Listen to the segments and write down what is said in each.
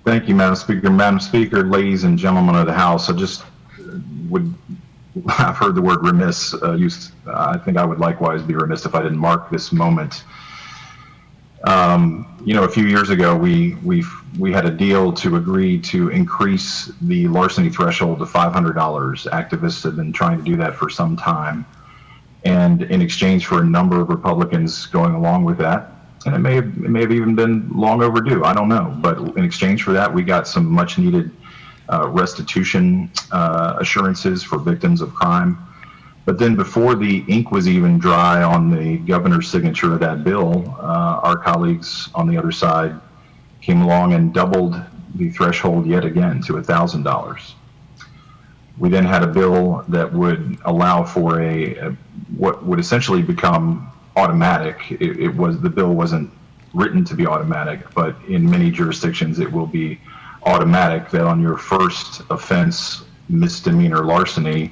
Thank you, Madam Speaker. Madam Speaker, ladies and gentlemen of the House, I've heard the word remiss used. I think I would likewise be remiss if I didn't mark this moment. A few years ago, we had a deal to agree to increase the larceny threshold to $500. Activists have been trying to do that for some time. And in exchange for a number of Republicans going along with that, and it may have even been long overdue, I don't know. But in exchange for that, we got some much needed restitution assurances for victims of crime. But then before the ink was even dry on the governor's signature of that bill, our colleagues on the other side came along and doubled the threshold yet again to $1,000. We then had a bill that would allow for what would essentially become automatic. The bill wasn't written to be automatic, but in many jurisdictions it will be automatic, that on your first offense, misdemeanor larceny,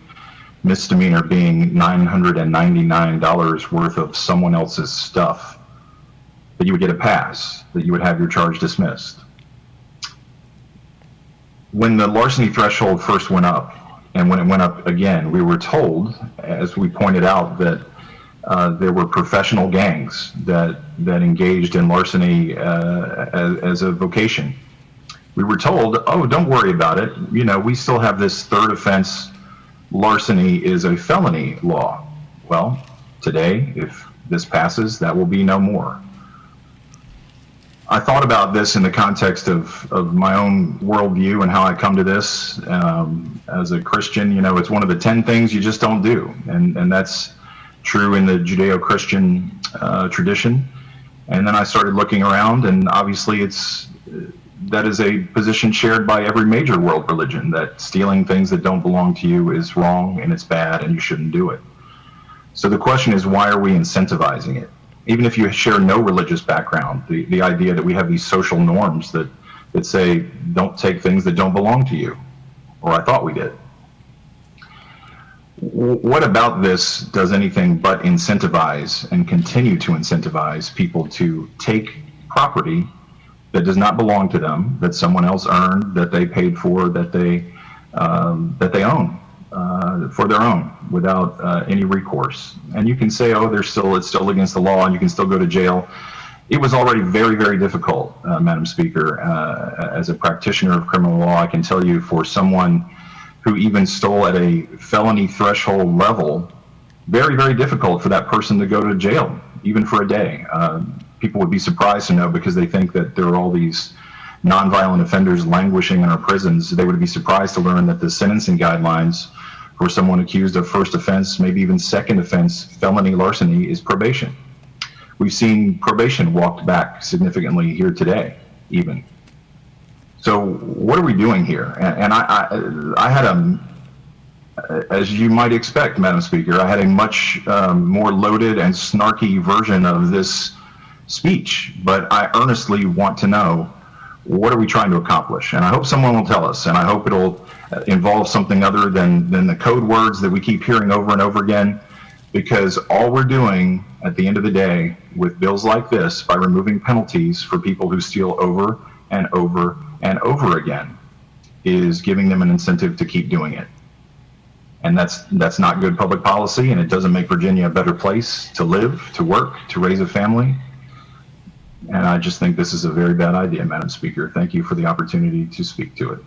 misdemeanor being $999 worth of someone else's stuff, that you would get a pass, that you would have your charge dismissed. When the larceny threshold first went up, and when it went up again, we were told, as we pointed out, that there were professional gangs that engaged in larceny as a vocation. We were told, oh, don't worry about it. We still have this third offense. Larceny is a felony law. Well, today, if this passes, that will be no more. I thought about this in the context of my own worldview and how I come to this. As a Christian, it's one of the 10 things you just don't do. And that's true in the Judeo-Christian tradition. And then I started looking around, and obviously that is a position shared by every major world religion, that stealing things that don't belong to you is wrong and it's bad and you shouldn't do it. So the question is, why are we incentivizing it? Even if you share no religious background, the idea that we have these social norms that say, don't take things that don't belong to you, or I thought we did. What about this does anything but incentivize and continue to incentivize people to take property that does not belong to them, that someone else earned, that they paid for, that they own for their own, without any recourse? And you can say, oh, it's still against the law, and you can still go to jail. It was already very, very difficult, Madam Speaker. As a practitioner of criminal law, I can tell you, for someone who even stole at a felony threshold level, very, very difficult for that person to go to jail, even for a day. People would be surprised to know, because they think that there are all these nonviolent offenders languishing in our prisons. They would be surprised to learn that the sentencing guidelines for someone accused of first offense, maybe even second offense, felony larceny, is probation. We've seen probation walked back significantly here today, even. So what are we doing here? And I had as you might expect, Madam Speaker, I had a much more loaded and snarky version of this speech, but I earnestly want to know, what are we trying to accomplish? And I hope someone will tell us, and I hope it'll involve something other than the code words that we keep hearing over and over again, because all we're doing at the end of the day with bills like this, by removing penalties for people who steal over and over and over again, is giving them an incentive to keep doing it. And that's not good public policy, and it doesn't make Virginia a better place to live, to work, to raise a family. And I just think this is a very bad idea, Madam Speaker. Thank you for the opportunity to speak to it.